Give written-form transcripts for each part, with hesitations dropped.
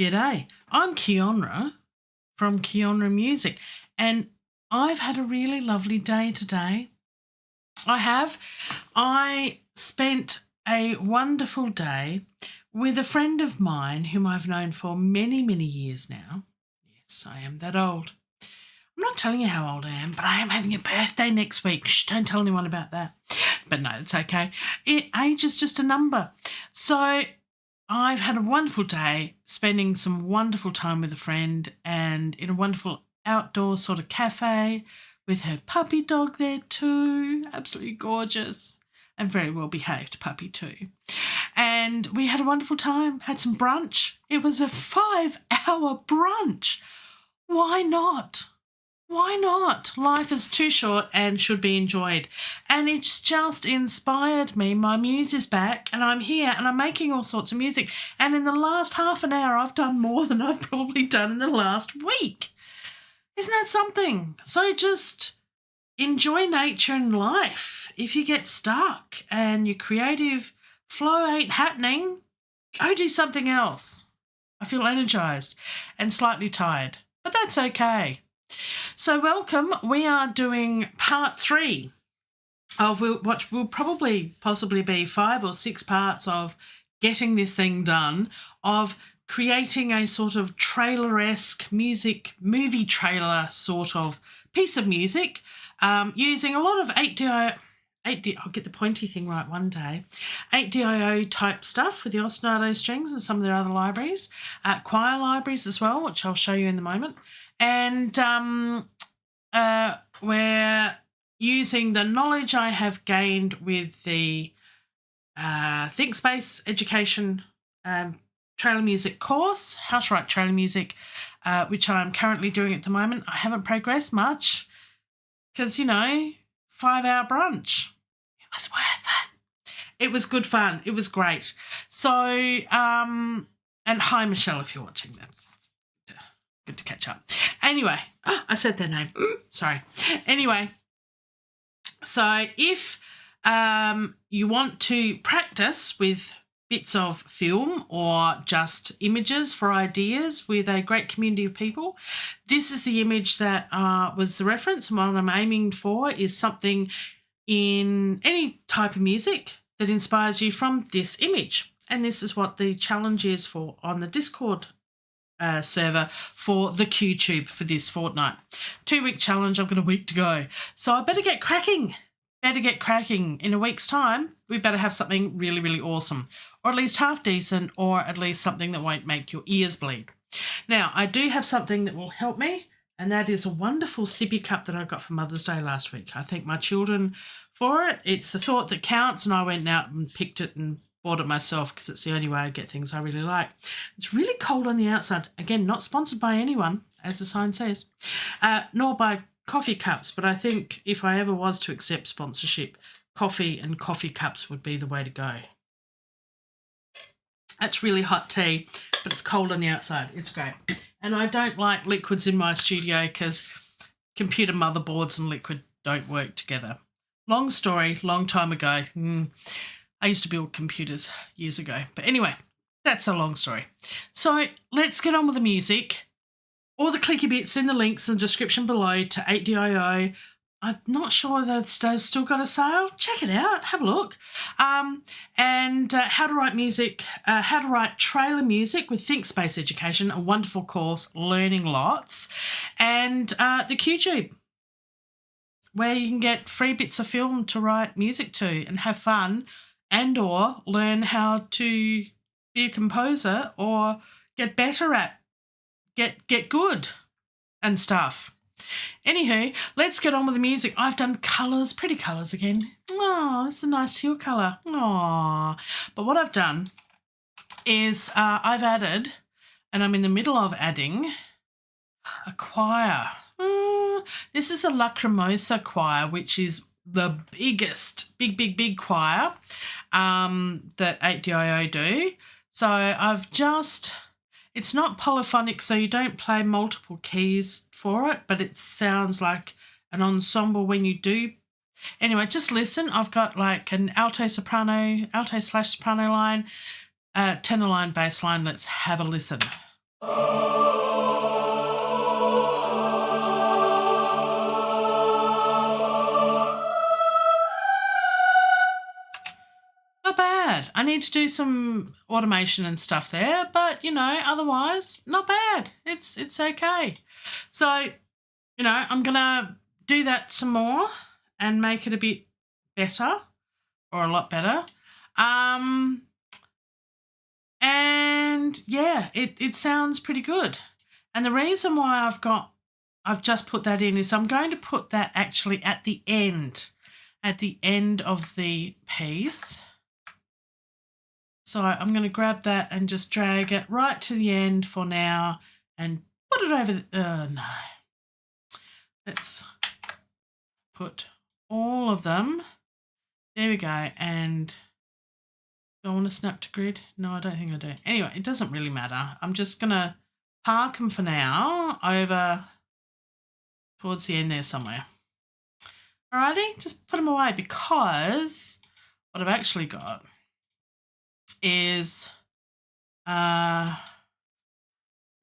G'day, I'm Keeonra from Keeonra Music, and I've had a really lovely day today. I spent a wonderful day with a friend of mine whom I've known for many, many years now. Yes, I am that old. I'm not telling you how old I am, but I am having a birthday next week. Shh, don't tell anyone about that. But no, it's okay. Age is just a number. So I've had a wonderful day spending some wonderful time with a friend and in a wonderful outdoor sort of cafe with her puppy dog there too. Absolutely gorgeous and very well behaved puppy too. And we had a wonderful time, had some brunch. It was a 5-hour brunch. Why not? Why not? Life is too short and should be enjoyed. And it's just inspired me. My muse is back and I'm here and I'm making all sorts of music. And in the last half an hour, I've done more than I've probably done in the last week. Isn't that something? So just enjoy nature and life. If you get stuck and your creative flow ain't happening, go do something else. I feel energized and slightly tired, but that's okay. So welcome. We are doing part 3 of what will probably possibly be 5 or 6 parts of getting this thing done, of creating a sort of trailer-esque movie trailer sort of piece of music, using a lot of 8DIO, I'll get the pointy thing right one day, 8DIO type stuff with the Ostinato Strings and some of their other libraries, choir libraries as well, which I'll show you in a moment. And we're using the knowledge I have gained with the Thinkspace education trailer music course, how to write trailer music, which I'm currently doing at the moment. I haven't progressed much because, 5-hour brunch. It was worth it. It was good fun. It was great. So, and hi, Michelle, if you're watching this. Good to catch up. Anyway, I said their name. Sorry. Anyway, so if you want to practice with bits of film or just images for ideas with a great community of people, this is the image that was the reference. And what I'm aiming for is something in any type of music that inspires you from this image. And this is what the challenge is for on the Discord server for the QTube for this fortnight. 2-week challenge. I've got a week to go. So I better get cracking. In a week's time, we better have something really, really awesome, or at least half decent, or at least something that won't make your ears bleed. Now, I do have something that will help me, and that is a wonderful sippy cup that I got for Mother's Day last week. I thank my children for it. It's the thought that counts, and I went out and picked it and bought it myself because it's the only way I get things I really like. It's really cold on the outside. Again, not sponsored by anyone, as the sign says, nor by coffee cups, but I think if I ever was to accept sponsorship, coffee and coffee cups would be the way to go. That's really hot tea, but it's cold on the outside. It's great. And I don't like liquids in my studio because computer motherboards and liquid don't work together. Long story, long time ago. I used to build computers years ago. But anyway, that's a long story. So let's get on with the music. All the clicky bits in the links in the description below to 8DIO. I'm not sure whether they've still got a sale. Check it out. Have a look. And how to write music, how to write trailer music with Thinkspace Education, a wonderful course, learning lots. And the QTube, where you can get free bits of film to write music to and have fun, and or learn how to be a composer or get better at, get good and stuff. Anywho, let's get on with the music. I've done colours, pretty colours again. Oh, this is a nice teal colour. Oh, but what I've done is I've added, and I'm in the middle of adding, a choir. This is a Lacrimosa choir, which is the biggest, big choir that 8DIO do. So I've just, it's not polyphonic, so you don't play multiple keys for it, but it sounds like an ensemble when you do. Anyway, just listen. I've got like an alto/soprano line, tenor line, bass line. Let's have a listen. Not bad. I need to do some automation and stuff there, but otherwise not bad. It's okay. So, I'm gonna do that some more and make it a bit better or a lot better. And yeah, it sounds pretty good. And the reason why I've just put that in is I'm going to put that actually at the end of the piece. So I'm going to grab that and just drag it right to the end for now and put it over no. Let's put all of them. There we go. And do I want to snap to grid? No, I don't think I do. Anyway, it doesn't really matter. I'm just going to park them for now over towards the end there somewhere. Alrighty, just put them away because what I've actually got is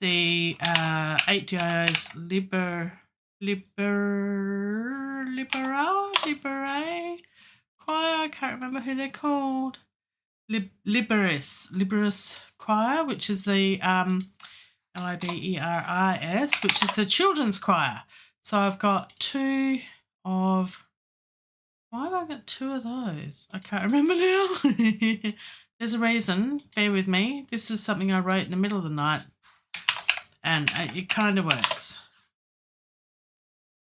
the 8DIO's Libera choir. I can't remember who they're called. Liberis choir, which is the Liberis, which is the children's choir. So I've got two of. Why have I got two of those? I can't remember now. There's a reason. Bear with me. This is something I wrote in the middle of the night, and it kind of works.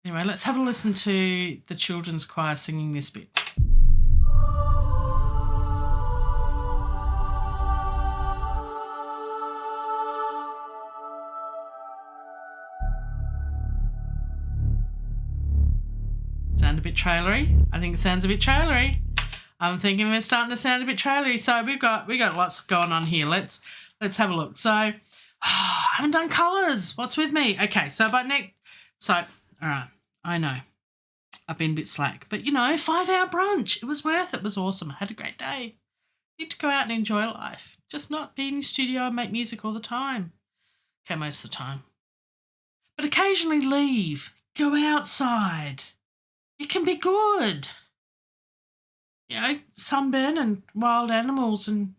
Anyway, let's have a listen to the children's choir singing this bit. Sound a bit trailery? I think it sounds a bit trailery. I'm thinking we're starting to sound a bit trailery. So we got lots going on here. Let's have a look. So I haven't done colours. What's with me? Okay, so all right, I know. I've been a bit slack. But 5-hour brunch. It was worth it. It was awesome. I had a great day. Need to go out and enjoy life. Just not be in your studio and make music all the time. Okay, most of the time. But occasionally leave. Go outside. It can be good. Sunburn and wild animals and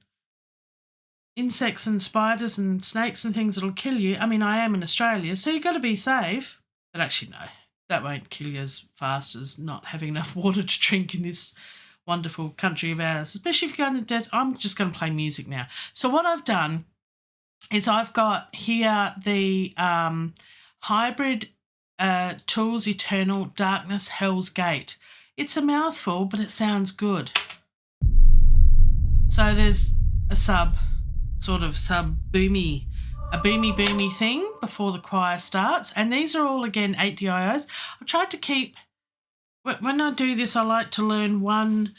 insects and spiders and snakes and things that'll kill you. I mean, I am in Australia, so you've got to be safe. But actually, no, that won't kill you as fast as not having enough water to drink in this wonderful country of ours, especially if you go in the desert. I'm just going to play music now. So what I've done is I've got here the hybrid Tools Eternal Darkness Hell's Gate. It's a mouthful, but it sounds good. So there's a boomy thing before the choir starts. And these are all, again, 8DIOs. I've tried to keep, when I do this, I like to learn one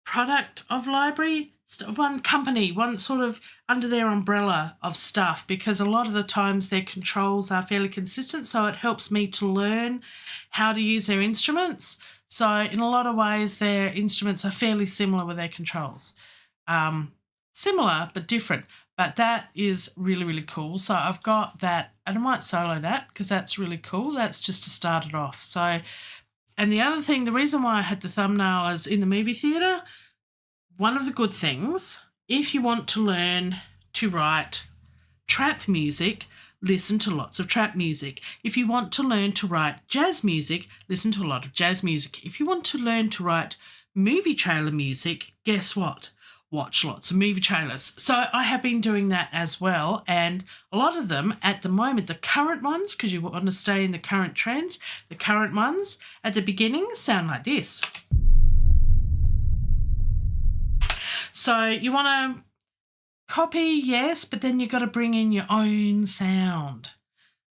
product of library, one company, one sort of under their umbrella of stuff, because a lot of the times their controls are fairly consistent, so it helps me to learn how to use their instruments. So in a lot of ways their instruments are fairly similar with their controls. Similar but different, but that is really, really cool. So I've got that, and I might solo that because that's really cool. That's just to start it off. So, and the other thing, the reason why I had the thumbnail is in the movie theatre, one of the good things, if you want to learn to write trap music, listen to lots of trap music. If you want to learn to write jazz music, listen to a lot of jazz music. If you want to learn to write movie trailer music, guess what? Watch lots of movie trailers. So I have been doing that as well, and a lot of them at the moment, the current ones, because you want to stay in the current trends, the current ones at the beginning sound like this. So you want to copy, yes, but then you've got to bring in your own sound.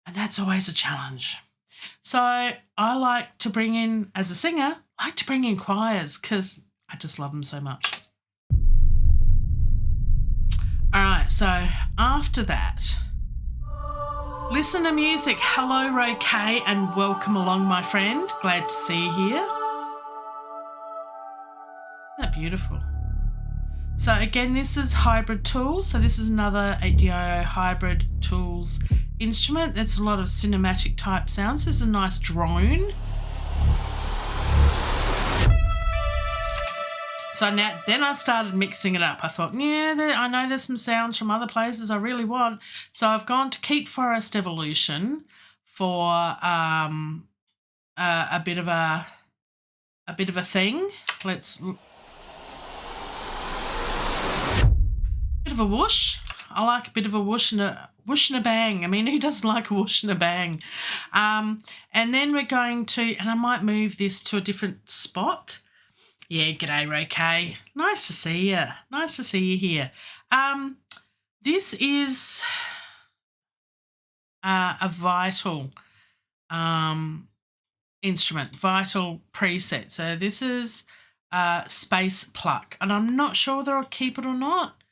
And that's always a challenge. So I like to bring in, as a singer, I like to bring in choirs because I just love them so much. All right, so after that, listen to music. Hello, Ray K, and welcome along, my friend. Glad to see you here. Isn't that beautiful? So again, this is hybrid tools. So this is another BYO hybrid tools instrument. That's a lot of cinematic type sounds. This is a nice drone. So now, then I started mixing it up. I thought, yeah, I know there's some sounds from other places I really want. So I've gone to Keep Forest Evolution for a bit of a thing. Bit of a whoosh. I like a bit of a whoosh and a bang. I mean, who doesn't like a whoosh and a bang? And then we're going to, and I might move this to a different spot. Yeah, g'day, Ray. Nice to see you. Nice to see you here. This is a vital instrument, vital preset. So this is Space Pluck, and I'm not sure whether I'll keep it or not.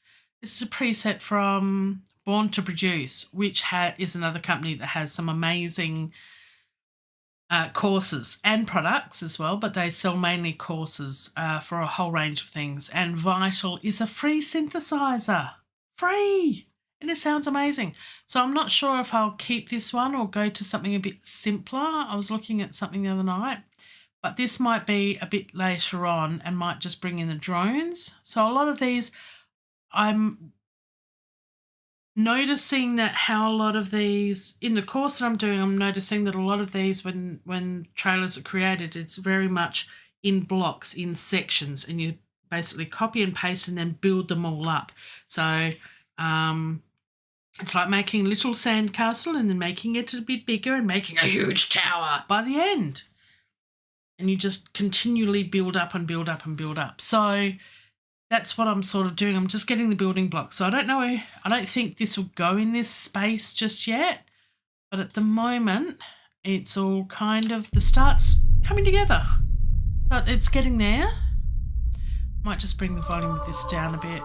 This is a preset from Born to Produce, which is another company that has some amazing courses and products as well, but they sell mainly courses for a whole range of things. And Vital is a free synthesizer. Free! And it sounds amazing. So I'm not sure if I'll keep this one or go to something a bit simpler. I was looking at something the other night, but this might be a bit later on and might just bring in the drones. So a lot of these, I'm noticing that how a lot of these, in the course that I'm doing, I'm noticing that a lot of these, when trailers are created, it's very much in blocks, in sections, and you basically copy and paste and then build them all up. So it's like making a little sandcastle and then making it a bit bigger and making a huge tower by the end. And you just continually build up and build up and build up. So that's what I'm sort of doing. I'm just getting the building blocks. So I don't know. I don't think this will go in this space just yet. But at the moment, it's all kind of, the start's coming together. So it's getting there. Might just bring the volume of this down a bit.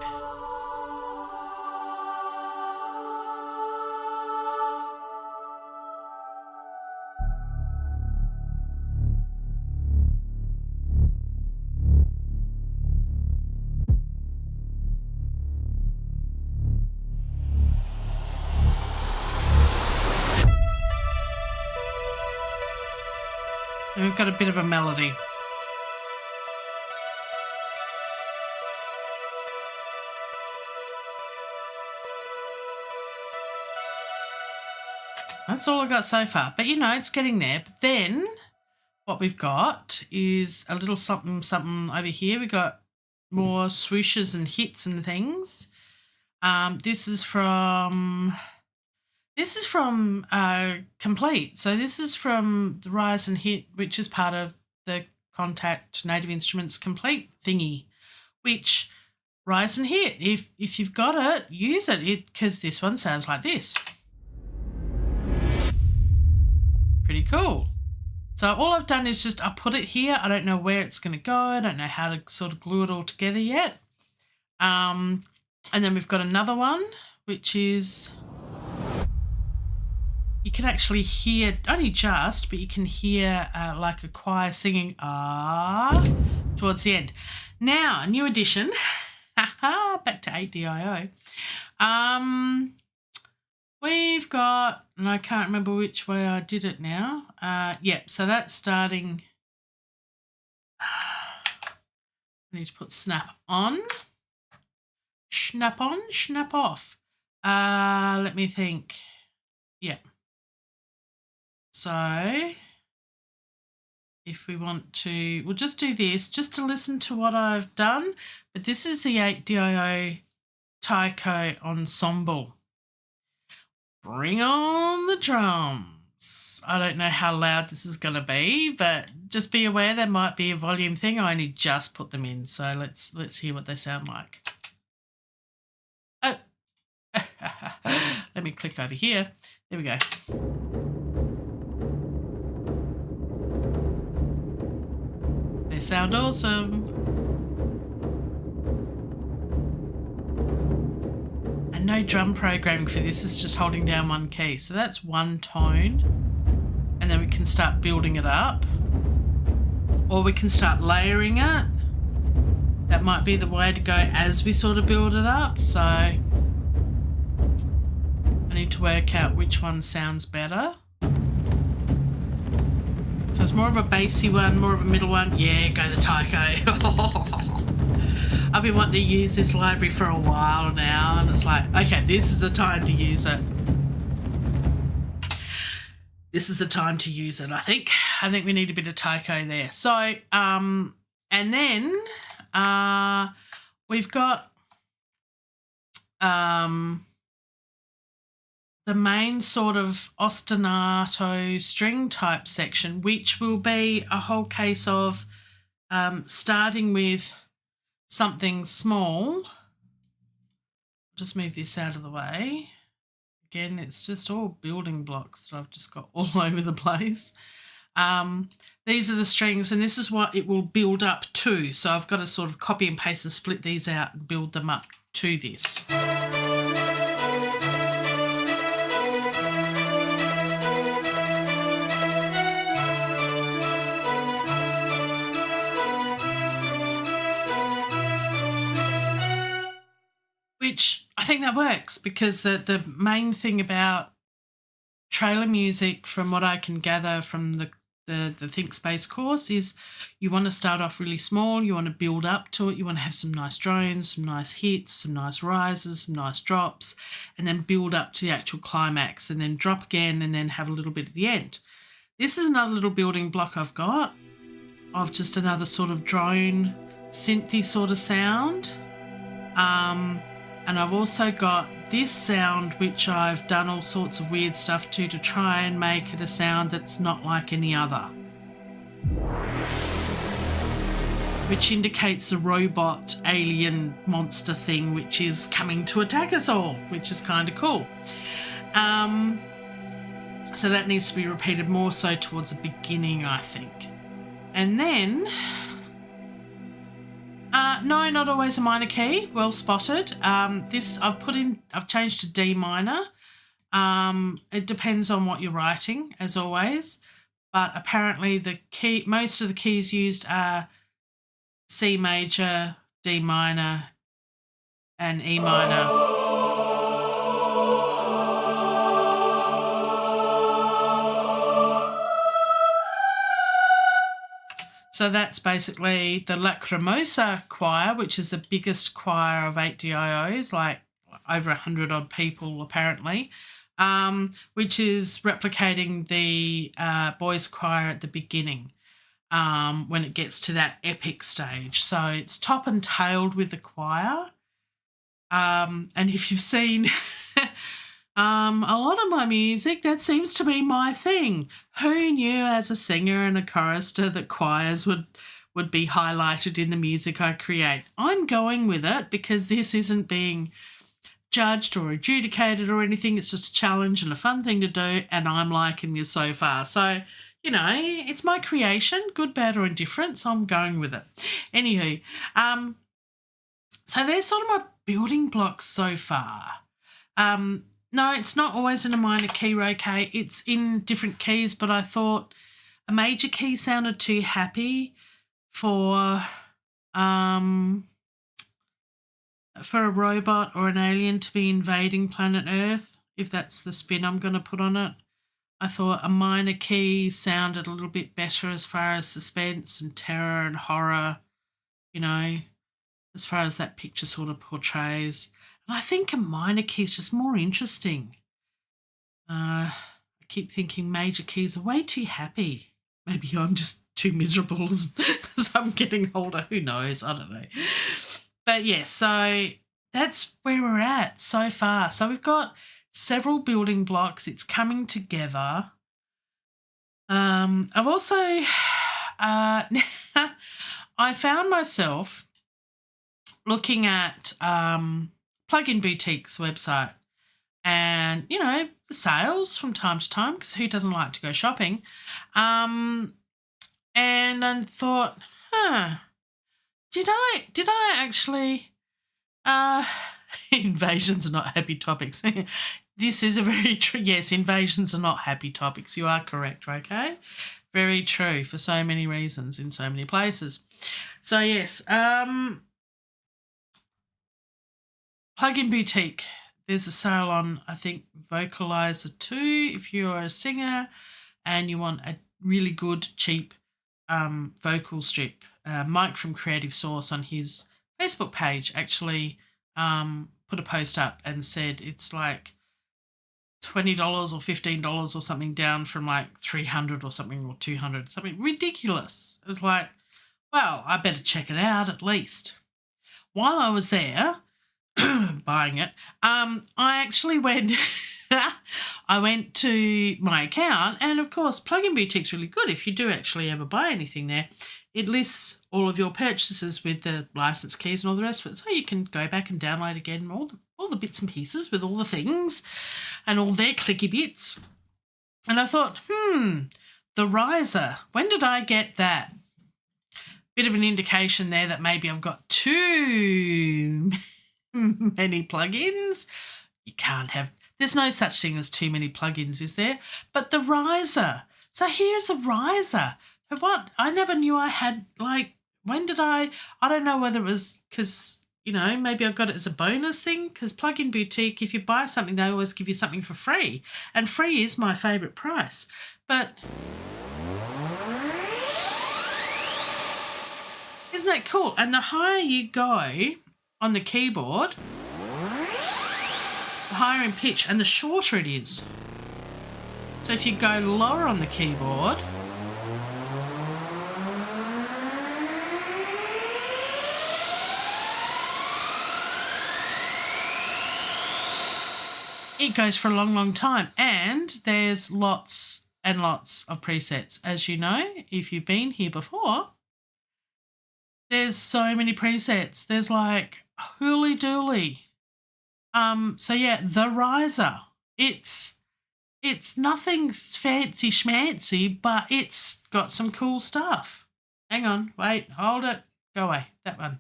And we've got a bit of a melody. That's all I got so far. But, you know, it's getting there. But then what we've got is a little something, something over here. We've got more swooshes and hits and things. This is from Complete. So this is from the Rise and Hit, which is part of the Contact Native Instruments Complete thingy, which Rise and Hit, if you've got it, use it, because this one sounds like this. Pretty cool. So all I've done is just I put it here. I don't know where it's going to go. I don't know how to sort of glue it all together yet. And then we've got another one, which is, you can actually hear, only just, but you can hear like a choir singing towards the end. Now, a new addition, back to 8DIO. We've got, and I can't remember which way I did it now. Yep, so that's starting. I need to put snap on. Snap on, snap off. Let me think. Yep. So if we want to, we'll just do this just to listen to what I've done. But this is the 8DIO Taiko Ensemble. Bring on the drums. I don't know how loud this is going to be, but just be aware there might be a volume thing. I only just put them in, so let's hear what they sound like. Oh, let me click over here. There we go. They sound awesome. And no drum programming for this, is just holding down one key. So that's one tone. And then we can start building it up. Or we can start layering it. That that might be the way to go as we sort of build it up. So I need to work out which one sounds better. So it's more of a bassy one, more of a middle one. Yeah, go the taiko. I've been wanting to use this library for a while now, and it's like, okay, this is the time to use it. This is the time to use it, I think. I think we need a bit of taiko there. So, and then we've got the main sort of ostinato string type section, which will be a whole case of starting with something small. Just move this out of the way. Again, it's just all building blocks that I've just got all over the place. These are the strings, and this is what it will build up to. So I've got to sort of copy and paste and split these out and build them up to this. Which I think that works, because the main thing about trailer music, from what I can gather from the Thinkspace course, is you want to start off really small, you want to build up to it, you want to have some nice drones, some nice hits, some nice rises, some nice drops, and then build up to the actual climax, and then drop again, and then have a little bit at the end. This is another little building block I've got of just another sort of drone synthy sort of sound. And I've also got this sound, which I've done all sorts of weird stuff to try and make it a sound that's not like any other, which indicates the robot alien monster thing which is coming to attack us all, which is kind of cool. So that needs to be repeated more so towards the beginning, I think. And then no, not always a minor key. Well spotted. This I've changed to D minor. It depends on what you're writing, as always. But apparently most of the keys used are C major, D minor, and E minor. So that's basically the Lacrimosa choir, which is the biggest choir of 8 DIOs, like over 100 odd people apparently, which is replicating the boys' choir at the beginning when it gets to that epic stage. So it's top and tailed with the choir. And if you've seen a lot of my music, that seems to be my thing. Who knew as a singer and a chorister that choirs would be highlighted in the music I create? I'm going with it because this isn't being judged or adjudicated or anything. It's just a challenge and a fun thing to do, and I'm liking this so far. So, you know, it's my creation, good, bad or indifferent, so I'm going with it. Anywho, so there's sort of my building blocks so far. No, it's not always in a minor key, okay? It's in different keys, but I thought a major key sounded too happy for a robot or an alien to be invading planet Earth, if that's the spin I'm going to put on it. I thought a minor key sounded a little bit better as far as suspense and terror and horror, you know, as far as that picture sort of portrays. And I think a minor key is just more interesting. I keep thinking major keys are way too happy. Maybe I'm just too miserable as I'm getting older. Who knows? I don't know. But yeah, so that's where we're at so far. So we've got several building blocks. It's coming together. I've also, I found myself looking at Plugin Boutique's website and, you know, the sales from time to time, because who doesn't like to go shopping? And I thought, did I actually, invasions are not happy topics. This is a very true, yes, invasions are not happy topics. You are correct, okay? Very true for so many reasons in so many places. So yes, Plugin Boutique. There's a sale on, I think, Vocalizer 2 if you're a singer and you want a really good, cheap vocal strip. Mike from Creative Source on his Facebook page actually put a post up and said it's like $20 or $15 or something down from like $300 or something, or $200, something ridiculous. It was like, well, I better check it out at least. While I was there buying it, I actually went I went to my account, and of course Plugin Boutique's really good if you do actually ever buy anything there. It lists all of your purchases with the license keys and all the rest of it, so you can go back and download again all the bits and pieces with all the things and all their clicky bits. And I thought, the riser, when did I get that? Bit of an indication there that maybe I've got too many plugins. You can't have, there's no such thing as too many plugins, is there? But the riser. So here's the riser. But what? I never knew I had, like, when did I don't know whether it was because, you know, maybe I got it as a bonus thing, because Plugin Boutique, if you buy something, they always give you something for free. And free is my favourite price. But isn't that cool? And the higher you go on the keyboard, the higher in pitch and the shorter it is. So if you go lower on the keyboard, it goes for a long, long time. And there's lots and lots of presets. As you know, if you've been here before, there's so many presets. There's like hooly dooly. So yeah, the riser. It's nothing fancy schmancy, but it's got some cool stuff. Hang on, wait, hold it. Go away. That one.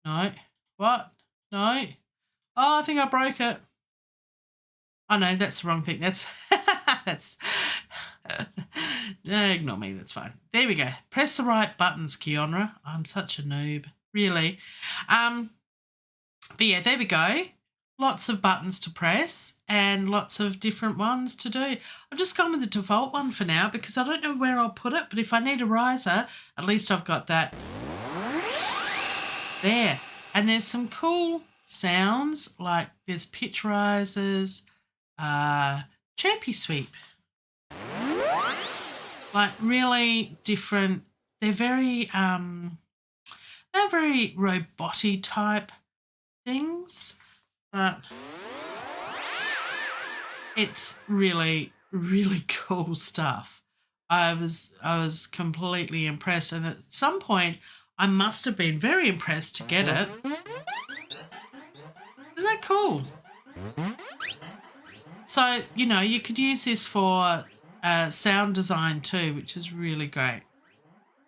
No. What? No. Oh, I think I broke it. Oh no, that's the wrong thing. That's ignore me, that's fine. There we go. Press the right buttons, Keeonra. I'm such a noob. Really. But yeah, there we go. Lots of buttons to press and lots of different ones to do. I've just gone with the default one for now because I don't know where I'll put it, but if I need a riser, at least I've got that there. And there's some cool sounds, like there's pitch risers, chirpy sweep. Like really different. They're very roboty type things, but it's really, really cool stuff. I was completely impressed, and at some point I must have been very impressed to get it. Isn't that cool? So, you know, you could use this for sound design too, which is really great.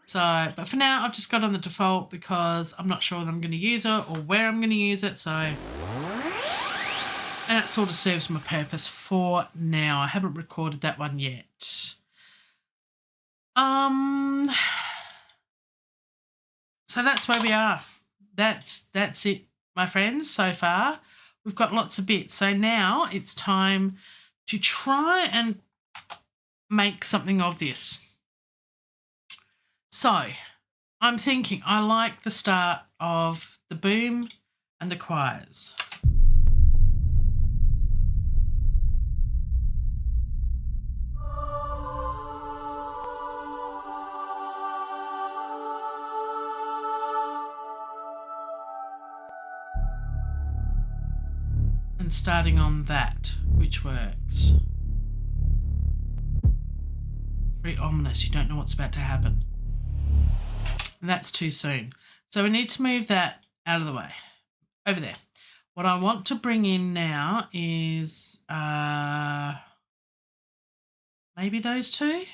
So, but for now, I've just got on the default because I'm not sure whether I'm going to use it or where I'm going to use it. So, and it sort of serves my purpose for now. I haven't recorded that one yet. So that's where we are. That's it, my friends, so far. We've got lots of bits. So now it's time to try and make something of this. So I'm thinking I like the start of the boom and the choirs. And starting on that, which works. Very ominous. You don't know what's about to happen. And that's too soon. So we need to move that out of the way. Over there. What I want to bring in now is maybe those two.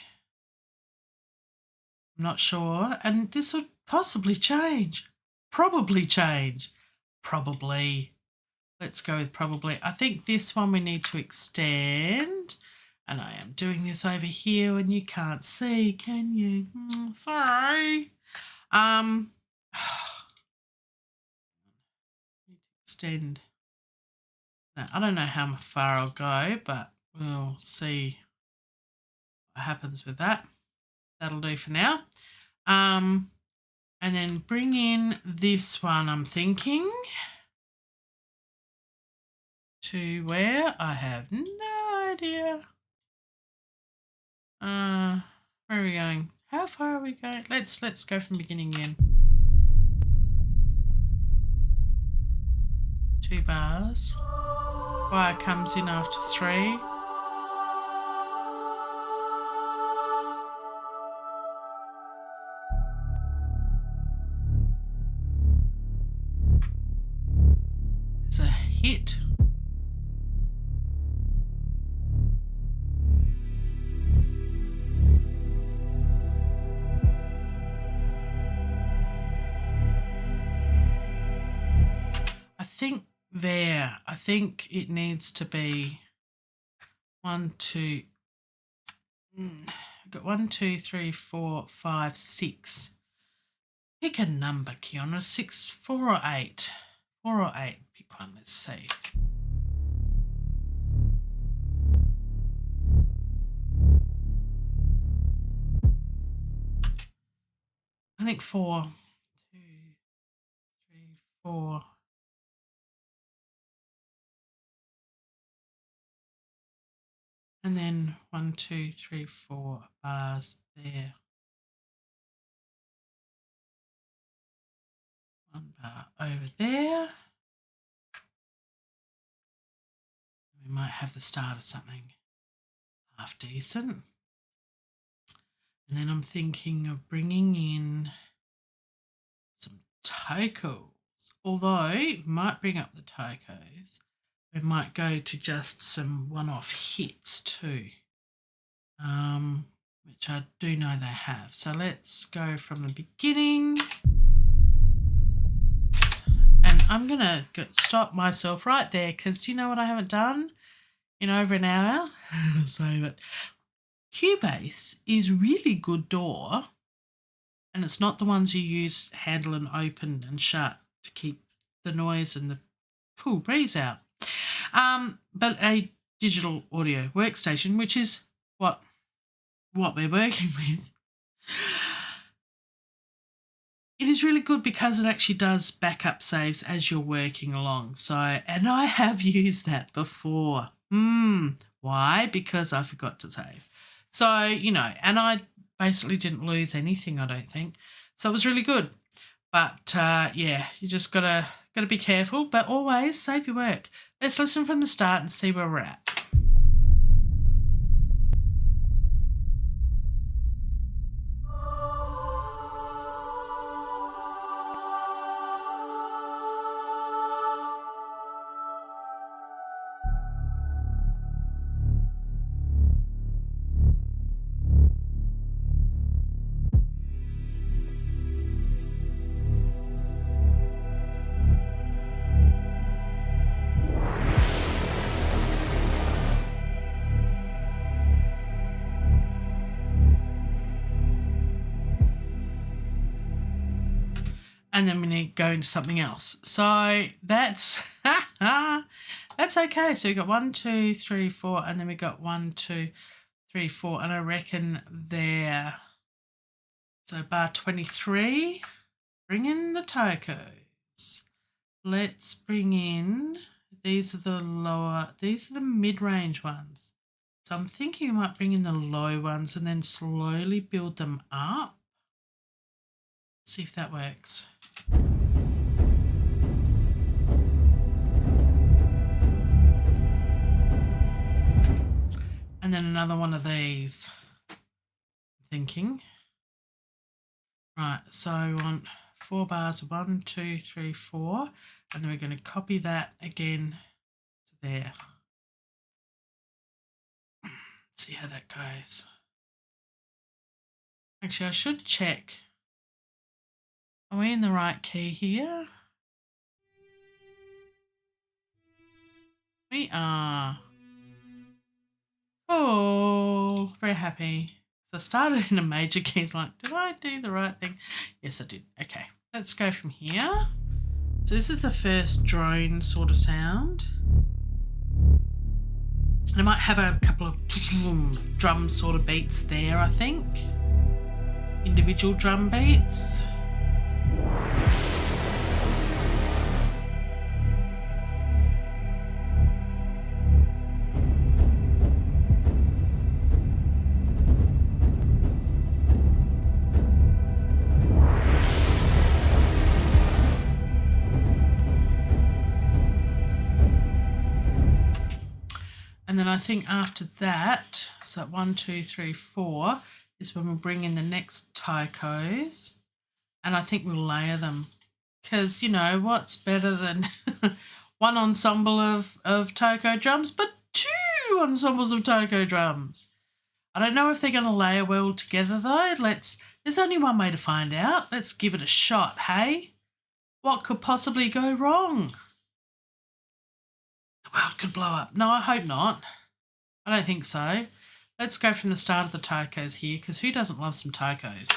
I'm not sure. And this would possibly change. Probably change. Probably. Let's go with probably. I think this one we need to extend. And I am doing this over here and you can't see, can you? Sorry. Extend. Now, I don't know how far I'll go, but we'll see what happens with that. That'll do for now. And then bring in this one, I'm thinking, to where I have no idea. Where are we going? How far are we going? Let's go from beginning again. 2 bars. Wire comes in after 3. There's a hit. I think it needs to be 1, 2. I've got 1, 2, 3, 4, 5, 6. Pick a number, Keeonra. 6, 4 or 8? 4 or 8? Pick one. Let's see. I think 4. 2, 3, 4. And then 1, 2, 3, 4 bars there. 1 bar over there. We might have the start of something half decent. And then I'm thinking of bringing in some tocos. Although we might bring up the tocos, we might go to just some one-off hits too, which I do know they have. So let's go from the beginning. And I'm going to stop myself right there because do you know what I haven't done in over an hour? So, but Cubase is really good DAW, and it's not the ones you use handle and open and shut to keep the noise and the cool breeze out. But a digital audio workstation, which is what we're working with. It is really good because it actually does backup saves as you're working along. So, and I have used that before. Why? Because I forgot to save. So, you know, and I basically didn't lose anything, I don't think. So it was really good. But yeah, you just gotta be careful, but always save your work. Let's listen from the start and see where we're at. And then we need to go into something else. So that's that's okay. So we got 1, 2, 3, 4, and then we got 1, 2, 3, 4, and I reckon there. So bar 23. Bring in the tocos. Let's bring in. These are the mid-range ones. So I'm thinking we might bring in the low ones and then slowly build them up. See if that works. And then another one of these. I'm thinking. Right, so I want 4 bars, 1, 2, 3, 4, and then we're going to copy that again to there. See how that goes. Actually, I should check. Are we in the right key here? We are. Oh, very happy. So I started in a major key. It's like, did I do the right thing? Yes, I did. Okay, let's go from here. So this is the first drone sort of sound. And I might have a couple of drum sort of beats there, I think. Individual drum beats. And then I think after that, so 1, 2, 3, 4 is when we'll bring in the next taikos, and I think we'll layer them, because, you know, what's better than one ensemble of taiko drums, but 2 ensembles of taiko drums. I don't know if they're going to layer well together though. There's only one way to find out. Let's give it a shot, hey? What could possibly go wrong? The world could blow up. No, I hope not. I don't think so. Let's go from the start of the taikos here, because who doesn't love some taikos?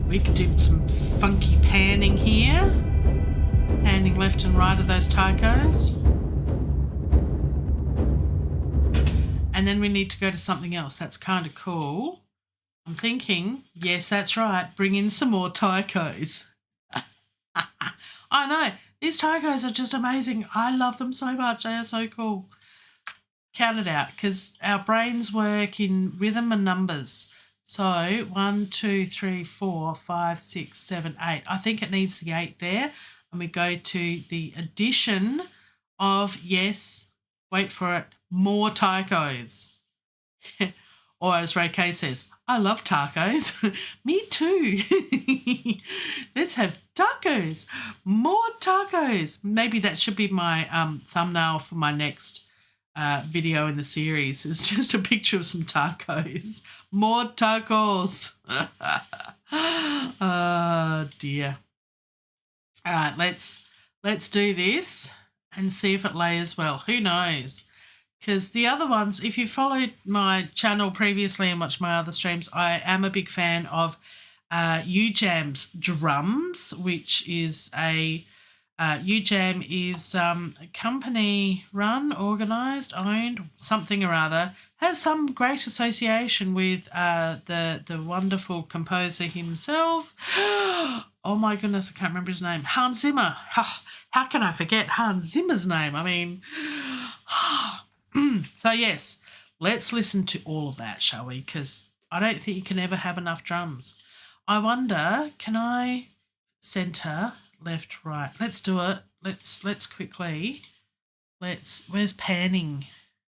We could do some funky panning here. Panning left and right of those taikos. And then we need to go to something else. That's kind of cool. I'm thinking, yes, that's right, bring in some more taikos. I know, these taikos are just amazing. I love them so much. They are so cool. Count it out, because our brains work in rhythm and numbers. So 1, 2, 3, 4, 5, 6, 7, 8. I think it needs the 8 there. And we go to the addition of, yes, wait for it, more taikos. Or as Ray Kay says, I love tacos. Me too. Let's have tacos. More tacos. Maybe that should be my thumbnail for my next video in the series. It's just a picture of some tacos. More tacos. Oh dear. All right, let's do this and see if it layers well. Who knows? Because the other ones, if you followed my channel previously and watched my other streams, I am a big fan of UJam's drums, which is UJam is a company run, organised, owned, something or other, has some great association with the wonderful composer himself. Oh my goodness, I can't remember his name. Hans Zimmer. How can I forget Hans Zimmer's name? I mean, so yes, let's listen to all of that, shall we? Because I don't think you can ever have enough drums. I wonder, can I centre, left, right? Let's do it. Let's quickly. Where's panning?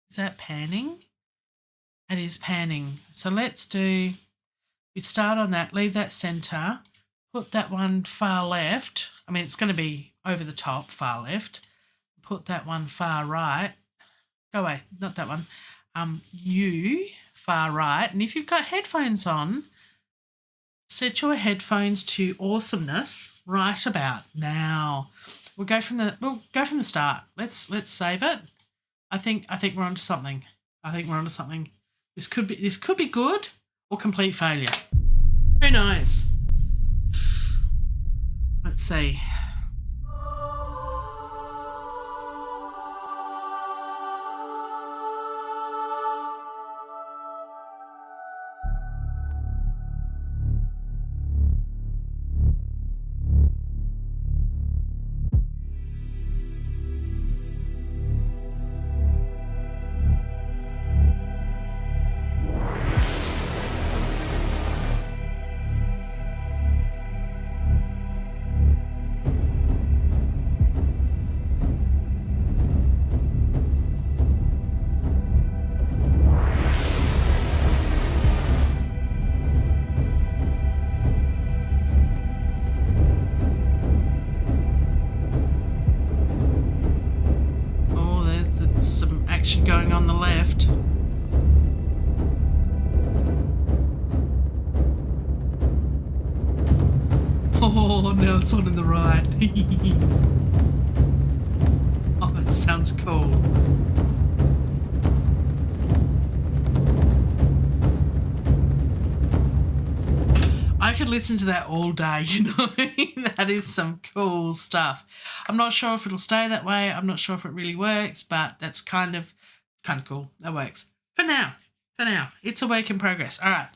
Is that panning? It is panning. So we start on that, leave that centre, put that one far left. I mean, it's going to be over the top, far left. Put that one far right. Go away, not that one. You, far right. And if you've got headphones on, set your headphones to awesomeness right about now. We'll go from the start. Let's save it. I think we're onto something. This could be good or complete failure. Who knows? Let's see. Going on the left. Oh, now it's on in the right. Oh, Sounds cool. I could listen to that all day, you know. That is some cool stuff. I'm not sure if it'll stay that way. I'm not sure if it really works, but that's kind of cool. That works. For now. It's a work in progress. All right.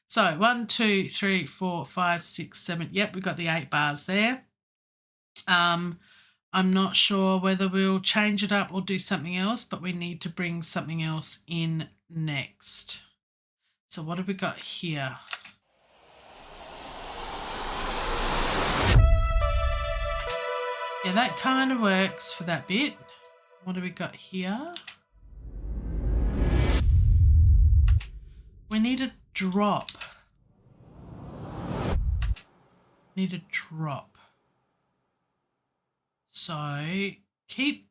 So 1, 2, 3, 4, 5, 6, 7. Yep, we've got the 8 bars there. I'm not sure whether we'll change it up or do something else, but we need to bring something else in next. So what have we got here? Yeah, that kind of works for that bit. What have we got here? We need a drop. So keep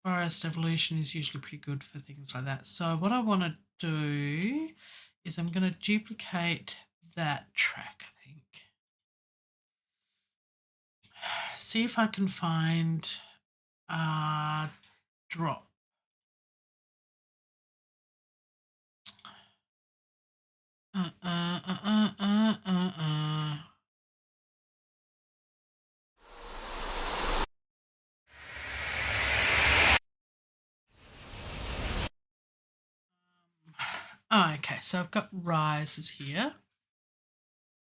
forest evolution is usually pretty good for things like that. So what I want to do is I'm going to duplicate that track, I think. See if I can find drop. Oh, okay, so I've got rises here.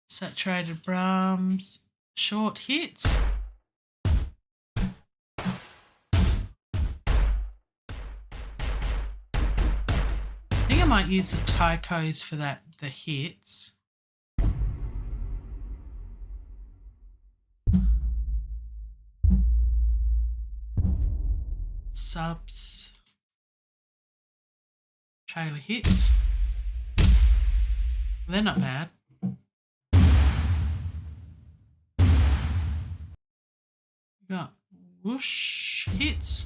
Saturated Brahms, short hits. I think I might use the taikos for that, the hits. Subs, trailer hits. They're not bad. We got whoosh hits.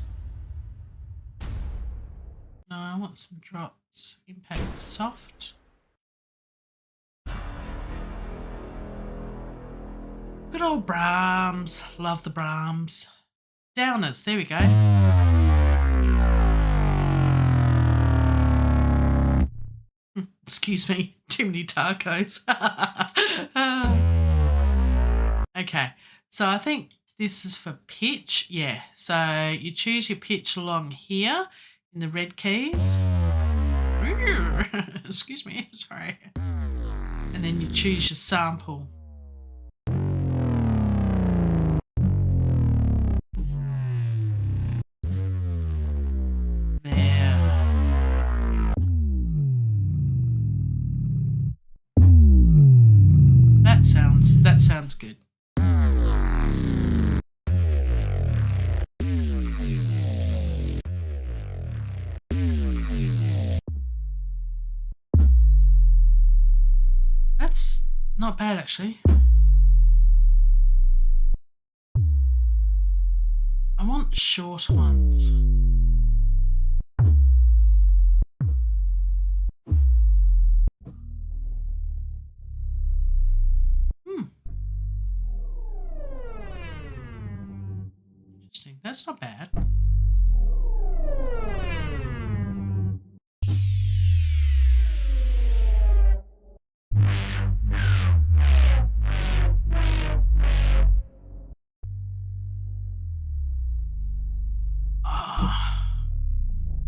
No, I want some drops. Impact soft. Good old Brahms. Love the Brahms. Downers. There we go. Excuse me. Too many tacos. Okay. So I think this is for pitch. Yeah. So you choose your pitch along here in the red keys. Excuse me. Sorry. And then you choose your sample. That sounds good. That's not bad actually. I want short ones. Interesting. That's not bad.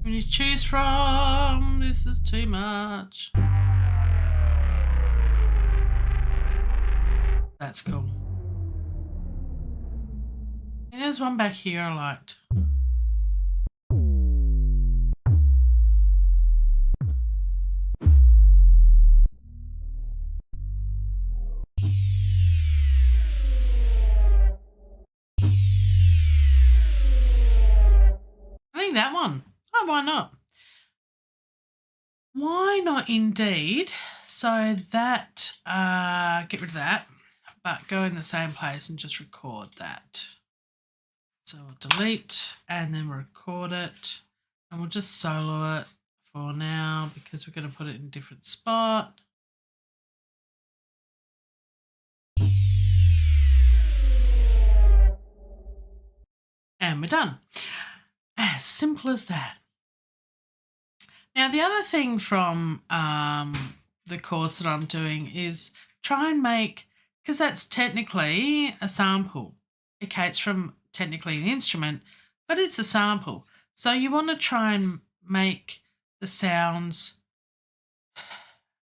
When you choose from, this is too much. That's cool. And there's one back here I liked. I think that one. Oh, why not? Why not indeed? So that, get rid of that, but go in the same place and just record that. So we'll delete and then record it, and we'll just solo it for now because we're going to put it in a different spot. And and we're done. As simple as that. Now, the other thing from the course that I'm doing is try and make, because that's technically a sample. Okay, it's from technically an instrument, but it's a sample. So you want to try and make the sounds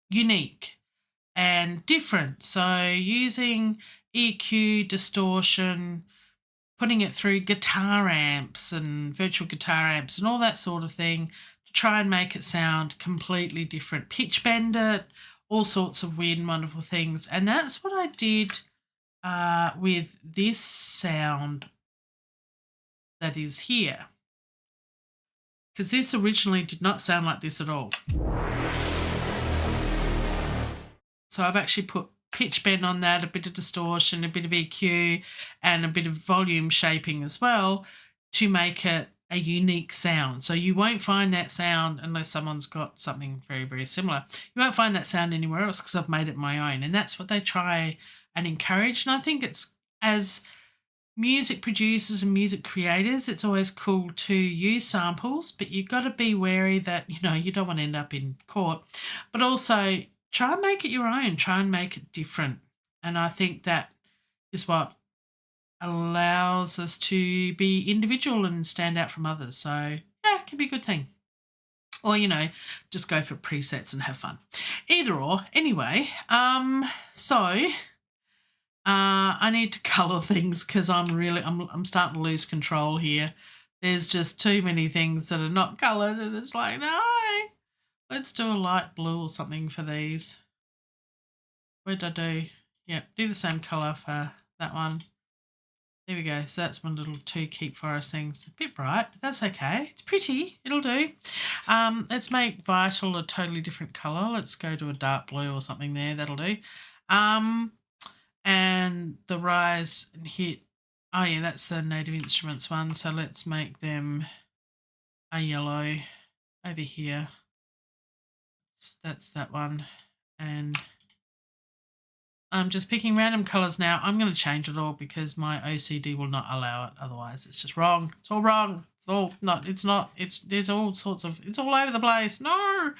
unique and different. So using EQ, distortion, putting it through guitar amps and virtual guitar amps and all that sort of thing to try and make it sound completely different. Pitch bend it, all sorts of weird and wonderful things. And that's what I did with this sound that is here. Because this originally did not sound like this at all. So I've actually put pitch bend on that, a bit of distortion, a bit of EQ, and a bit of volume shaping as well to make it a unique sound. So you won't find that sound unless someone's got something very, very similar. You won't find that sound anywhere else because I've made it my own. And that's what they try and encourage. And I think it's, as music producers and music creators, it's always cool to use samples, but you've got to be wary that, you don't want to end up in court. But also try and make it your own, try and make it different. And I think that is what allows us to be individual and stand out from others. So yeah, it can be a good thing. Or, just go for presets and have fun. Either or. Anyway, I need to colour things because I'm starting to lose control here. There's just too many things that are not coloured, and it's like, no, let's do a light blue or something for these. What did I do? Yep, do the same colour for that one. There we go. So that's my little 2 keep forest things. A bit bright, but that's okay. It's pretty. It'll do. Let's make Vital a totally different colour. Let's go to a dark blue or something there. That'll do. And the Rise and Hit. Oh, yeah, that's the Native Instruments one. So let's make them a yellow over here. That's that one. And I'm just picking random colours now. I'm going to change it all because my OCD will not allow it. Otherwise, it's just wrong. It's all wrong. There's all sorts of, it's all over the place. No.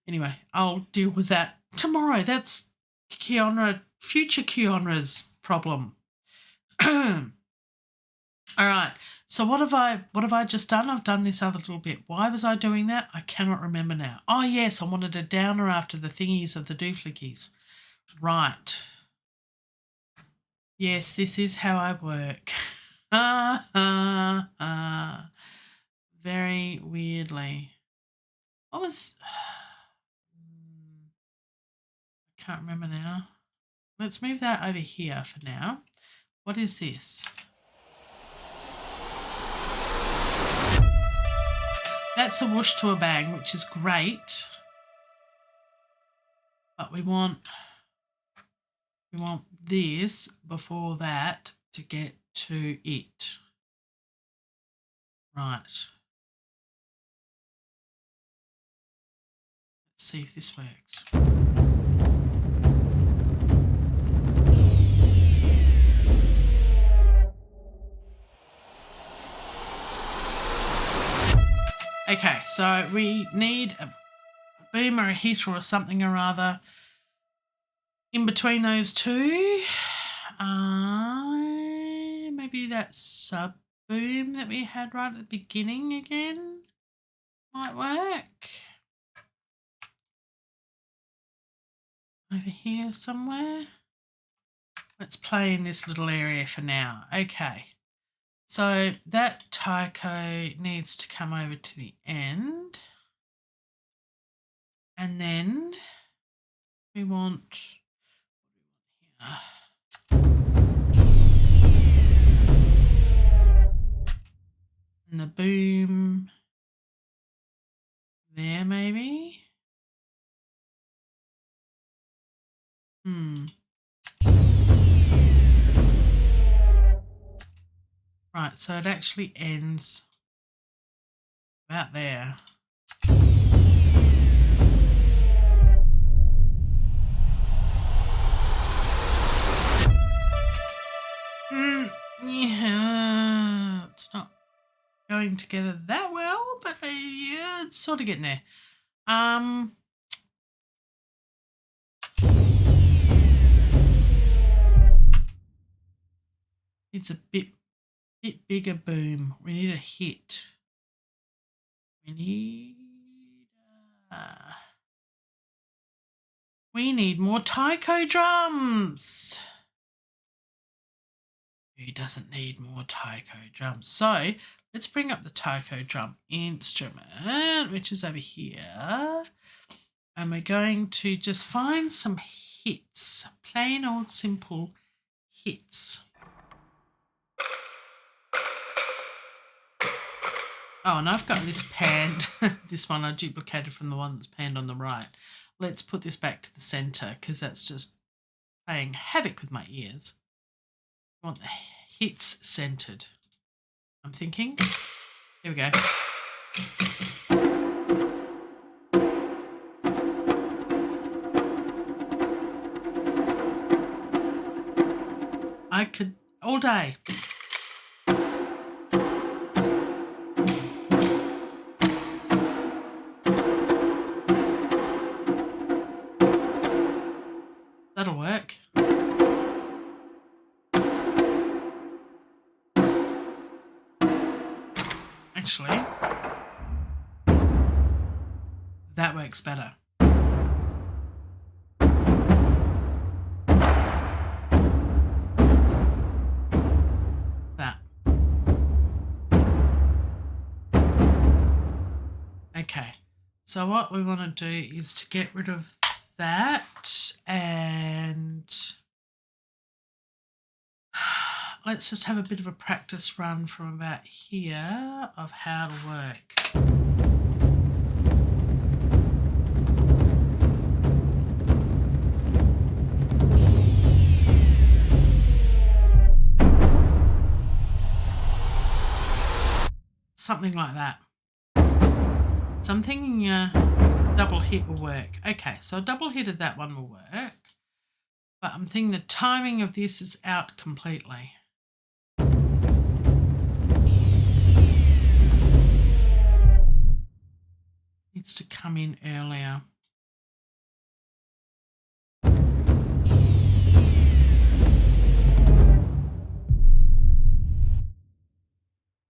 Anyway, I'll deal with that tomorrow. That's Keeonra, future Keeonra's problem. All right. So what have I just done? I've done this other little bit. Why was I doing that? I cannot remember now. Oh, yes, I wanted a downer after the thingies of the dooflickies. Right. Yes, this is how I work. Very weirdly. What was... I can't remember now. Let's move that over here for now. What is this? That's a whoosh to a bang, which is great. But we want this before that to get to it. Right. Let's see if this works. Okay, so we need a boom or a hit or something or other in between those two. Maybe that sub boom that we had right at the beginning again might work. Over here somewhere. Let's play in this little area for now. Okay. So that taiko needs to come over to the end. And then we want and the boom there maybe. Right, so it actually ends about there. Yeah, it's not going together that well, but yeah, it's sort of getting there. It's a bit bigger boom. We need a hit. We need more taiko drums. Who doesn't need more taiko drums? So let's bring up the taiko drum instrument, which is over here. And we're going to just find some hits, plain old simple hits. Oh, and I've got this panned. This one I duplicated from the one that's panned on the right. Let's put this back to the center because that's just playing havoc with my ears. I want the hits centered, I'm thinking. Here we go. I could all day. That'll work. Actually, that works better. That. Okay, so what we want to do is to get rid of that, and let's just have a bit of a practice run from about here of how to work. Something like that. So I'm thinking double hit will work. Okay, so a double hit of that one will work. But I'm thinking the timing of this is out completely. Needs to come in earlier.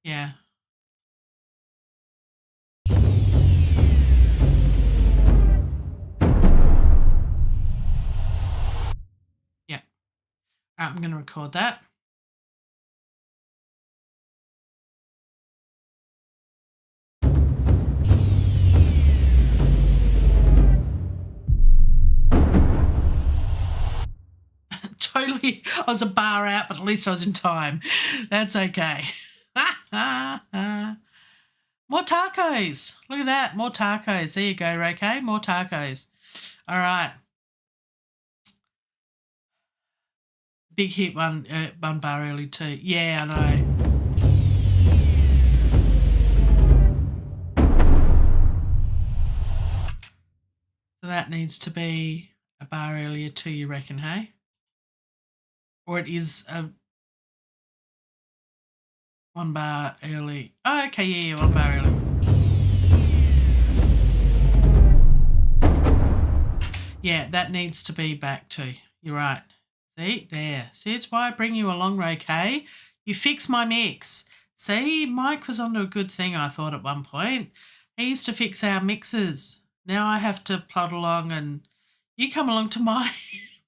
Yeah. Yeah. I'm going to record that. Totally, I was a bar out, but at least I was in time. That's okay. More tacos. Look at that. More tacos. There you go, Ray. More tacos. All right. Big hit one bar early too. Yeah, I know. So that needs to be a bar earlier too, you reckon, hey? Or it is a 1 bar early. Oh, okay, yeah, 1 bar early. Yeah, that needs to be back too. You're right. See, there. See, it's why I bring you along, Ray. You fix my mix. See, Mike was onto a good thing, I thought, at one point. He used to fix our mixes. Now I have to plod along and you come along to my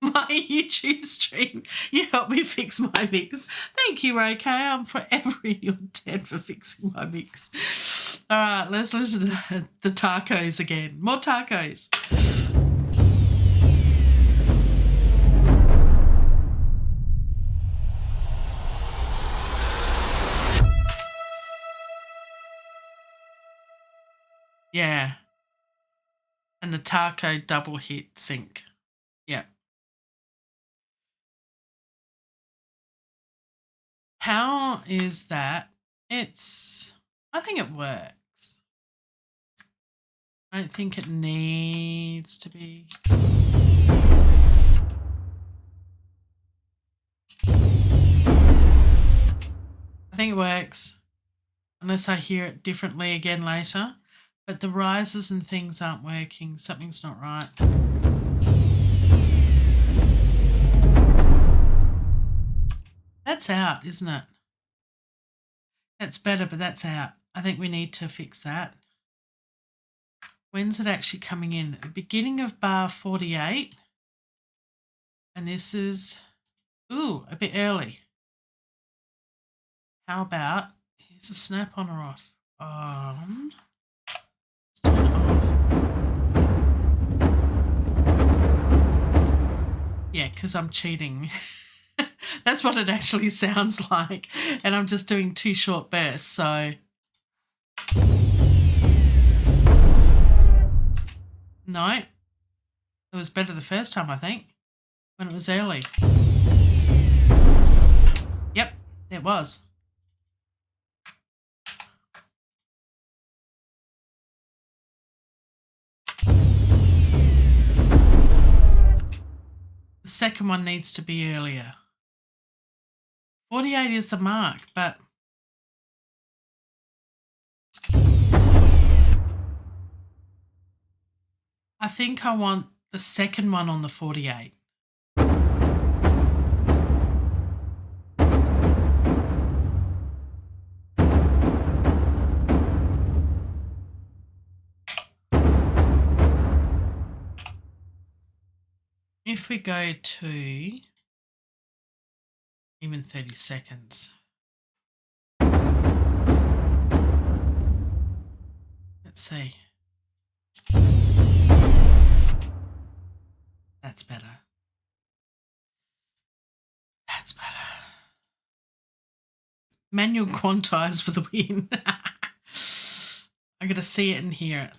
YouTube stream. You help me fix my mix. Thank you, Ray. I'm forever in your debt for fixing my mix. All right, let's listen to the tacos again. More tacos. Yeah. And the taco double hit sync. Yeah. How is that? I think it works. I don't think it needs to be. I think it works. unless I hear it differently again later. But the rises and things aren't working. Something's not right. That's out, isn't it? That's better, but that's out. I think we need to fix that. When's it actually coming in? At the beginning of bar 48. And this is, ooh, a bit early. How about, here's a snap on or off. On. Let's turn it off. Yeah, because I'm cheating. That's what it actually sounds like. And I'm just doing 2 short bursts, so. No. It was better the first time, I think, when it was early. Yep, it was. The second one needs to be earlier. 48 is the mark, but I think I want the second one on the 48. If we go to even 30 seconds. Let's see. That's better. That's better. Manual quantize for the win. I'm going to see it and hear it.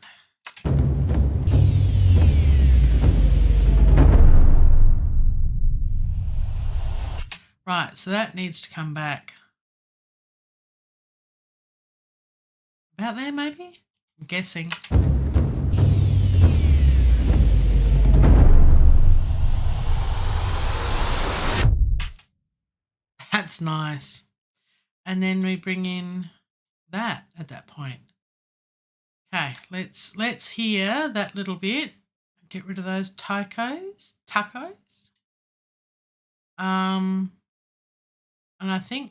Right, so that needs to come back. About there, maybe? I'm guessing. That's nice. And then we bring in that at that point. Okay, let's hear that little bit. Get rid of those tacos. And I think,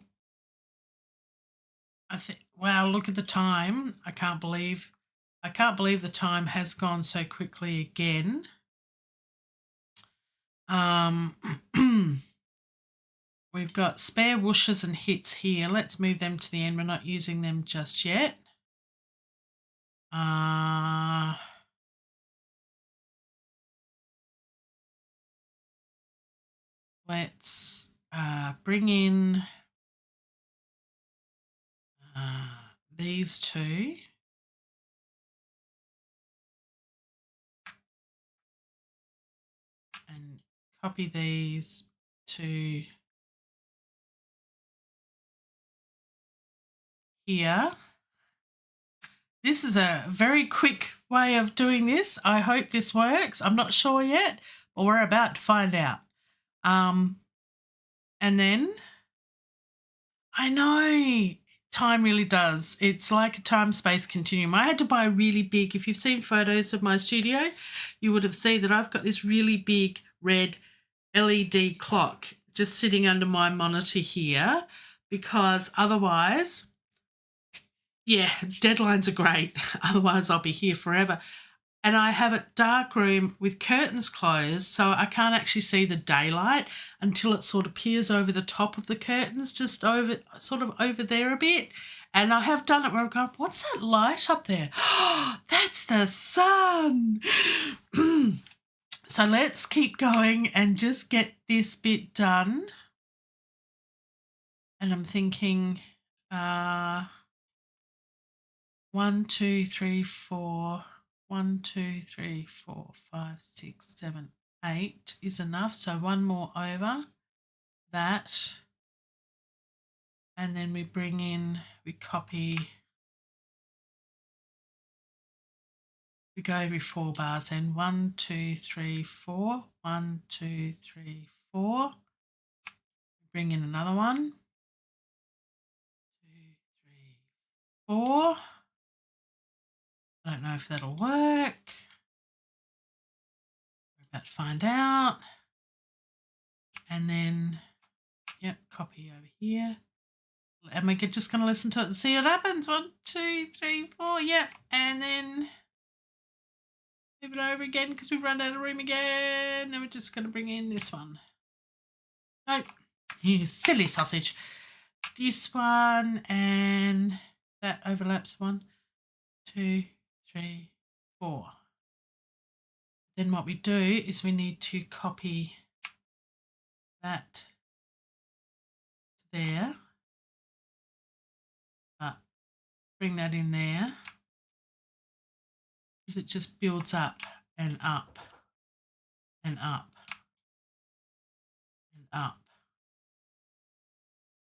wow, look at the time. I can't believe the time has gone so quickly again. We've got spare whooshes and hits here. Let's move them to the end. We're not using them just yet. Let's bring in these two. And copy these to here. This is a very quick way of doing this. I hope this works. I'm not sure yet, but we're about to find out. And then, I know, time really does. It's like a time-space continuum. I had to buy a really big, if you've seen photos of my studio, you would have seen that I've got this really big red LED clock just sitting under my monitor here, because otherwise, yeah, deadlines are great. Otherwise, I'll be here forever. And I have a dark room with curtains closed, so I can't actually see the daylight until it sort of peers over the top of the curtains, just over, sort of over there a bit. And I have done it where I've gone, what's that light up there? Oh, that's the sun. So let's keep going and just get this bit done. And I'm thinking 1, 2, 3, 4. 1, 2, 3, 4, 5, 6, 7, 8 is enough. So one more over that. And then we bring in, we copy, we go every 4 bars then. 1, 2, 3, 4. 1, 2, 3, 4. Bring in another one. 2, 3, 4. I don't know if that'll work. We're about to find out. And then, yep, copy over here. And we're just going to listen to it and see what happens. 1, 2, 3, 4, yep. And then move it over again because we've run out of room again. And we're just going to bring in this one. Nope. You silly sausage. This one and that overlaps. 1, 2, 3, 4. Then what we do is we need to copy that there. Bring that in there because it just builds up and up and up and up.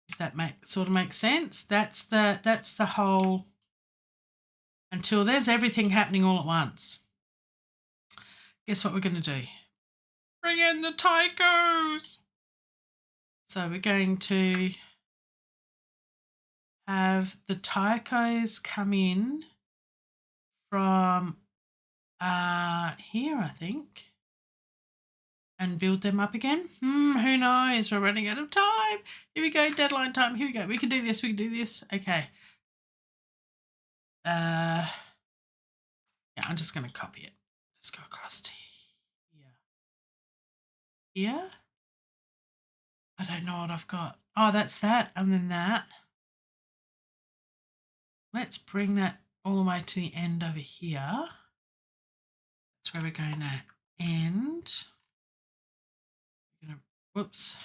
If that sort of makes sense, that's the whole, until there's everything happening all at once. Guess what we're going to do? Bring in the taikos. So we're going to have the taikos come in from here, I think, and build them up again. Who knows? We're running out of time. Here we go, deadline time. Here we go. We can do this. We can do this. Okay. Yeah, I'm just going to copy it. Just go across to here. Here. I don't know what I've got. Oh, that's that, and then that. Let's bring that all the way to the end over here. That's where we're going to end. We're going to, whoops,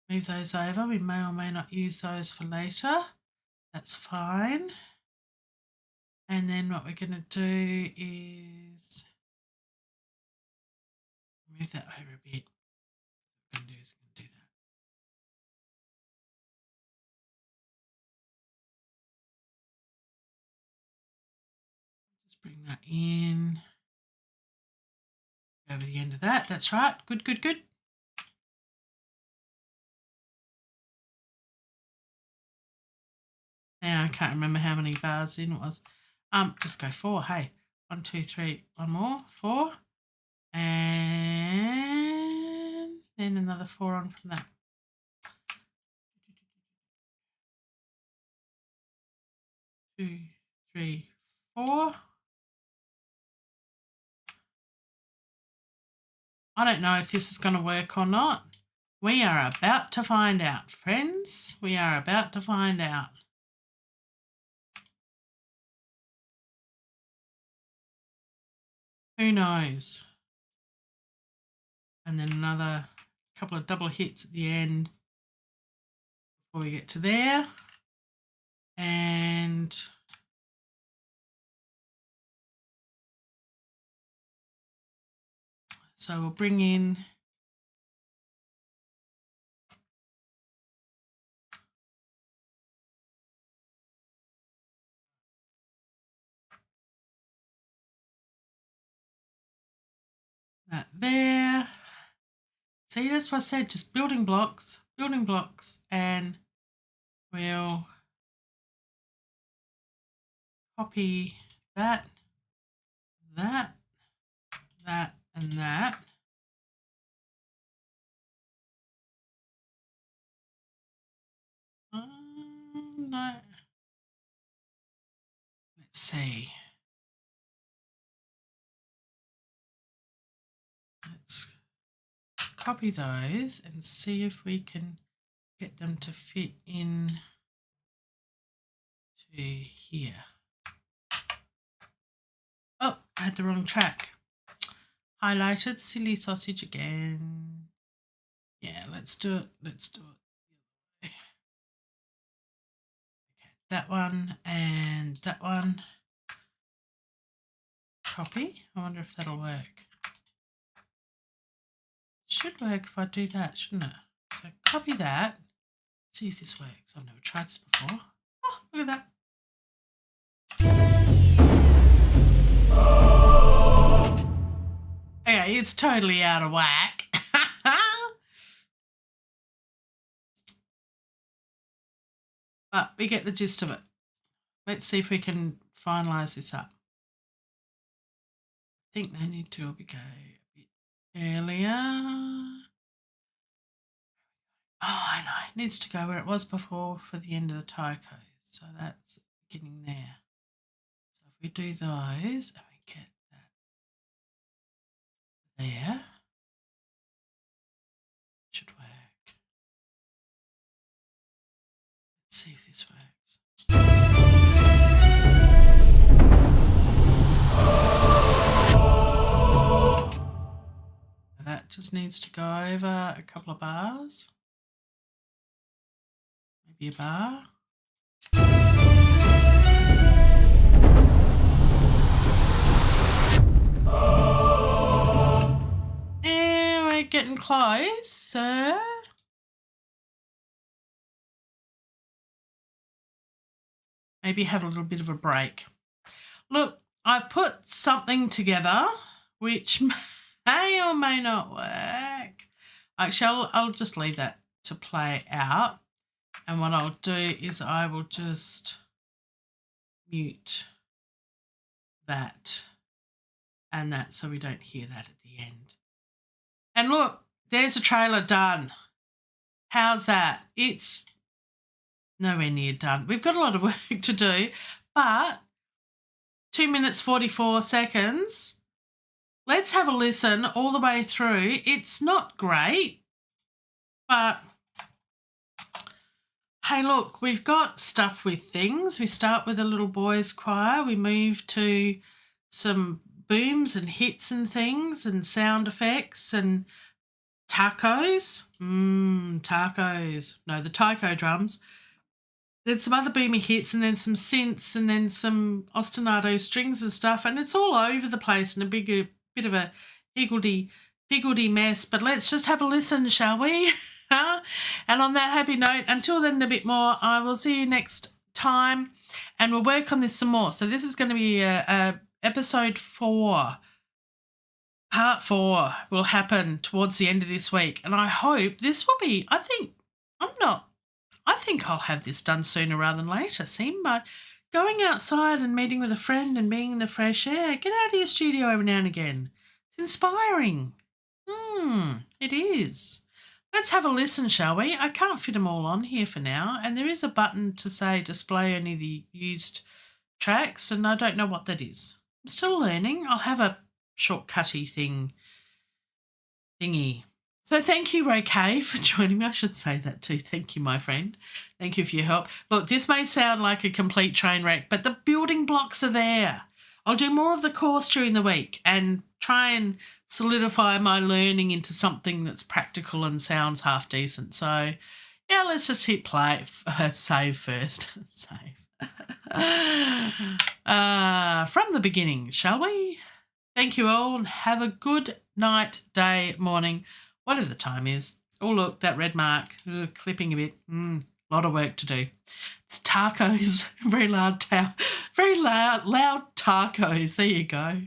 move those over. We may or may not use those for later. That's fine. And then what we're going to do is move that over a bit. What we're going to do is do that. Just bring that in. Over the end of that. That's right. Good, good, good. Now I can't remember how many bars in it was. Just go 4. Hey, 1, 2, 3. One more. 4. And then another 4 on from that. 2, 3, 4. I don't know if this is going to work or not. We are about to find out, friends. We are about to find out. Who knows? And then another couple of double hits at the end before we get to there. And so we'll bring in that there. See, that's what I said, just building blocks, and we'll copy that, that, that, and that. No. Let's see. Let's copy those and see if we can get them to fit in to here. Oh, I had the wrong track. Highlighted, silly sausage again. Yeah, let's do it. Let's do it. Okay, that one and that one. Copy. I wonder if that'll work. Should work if I do that, shouldn't it? So copy that. See if this works. I've never tried this before. Oh, look at that. Okay, it's totally out of whack. But we get the gist of it. Let's see if we can finalise this up. I think they need to go a bit earlier. Oh, I know. It needs to go where it was before for the end of the taiko. So that's beginning there. So if we do those and we get that there, it should work. Let's see if this works. That just needs to go over a couple of bars. Maybe a bar. And we're getting close. Maybe have a little bit of a break. Look, I've put something together which may or may not work. Actually, I'll just leave that to play out. And what I'll do is I will just mute that and that so we don't hear that at the end. And look, there's a trailer done. How's that? It's nowhere near done. We've got a lot of work to do, but 2 minutes 44 seconds. Let's have a listen all the way through. It's not great, but hey, look, we've got stuff with things. We start with a little boys' choir. We move to some booms and hits and things and sound effects and tacos. Tacos. No, the taiko drums. Then some other boomy hits and then some synths and then some ostinato strings and stuff. And it's all over the place and a bit of a higgledy mess. But let's just have a listen, shall we? And on that happy note, until then and a bit more, I will see you next time and we'll work on this some more. So this is going to be episode 4. Part 4 will happen towards the end of this week. And I hope this will be, I think I'll have this done sooner rather than later. See, by going outside and meeting with a friend and being in the fresh air, get out of your studio every now and again. It's inspiring. It is. Let's have a listen, shall we? I can't fit them all on here for now. And there is a button to say display only the used tracks, and I don't know what that is. I'm still learning. I'll have a shortcutty thingy. So thank you, Ray K, for joining me. I should say that too. Thank you, my friend. Thank you for your help. Look, this may sound like a complete train wreck, but the building blocks are there. I'll do more of the course during the week and try and solidify my learning into something that's practical and sounds half decent. So, yeah, let's just hit play. Save first. Save. From the beginning, shall we? Thank you all and have a good night, day, morning, whatever the time is. Oh, look, that red mark. Clipping a bit. Lot of work to do. It's tacos. Very loud tacos. There you go.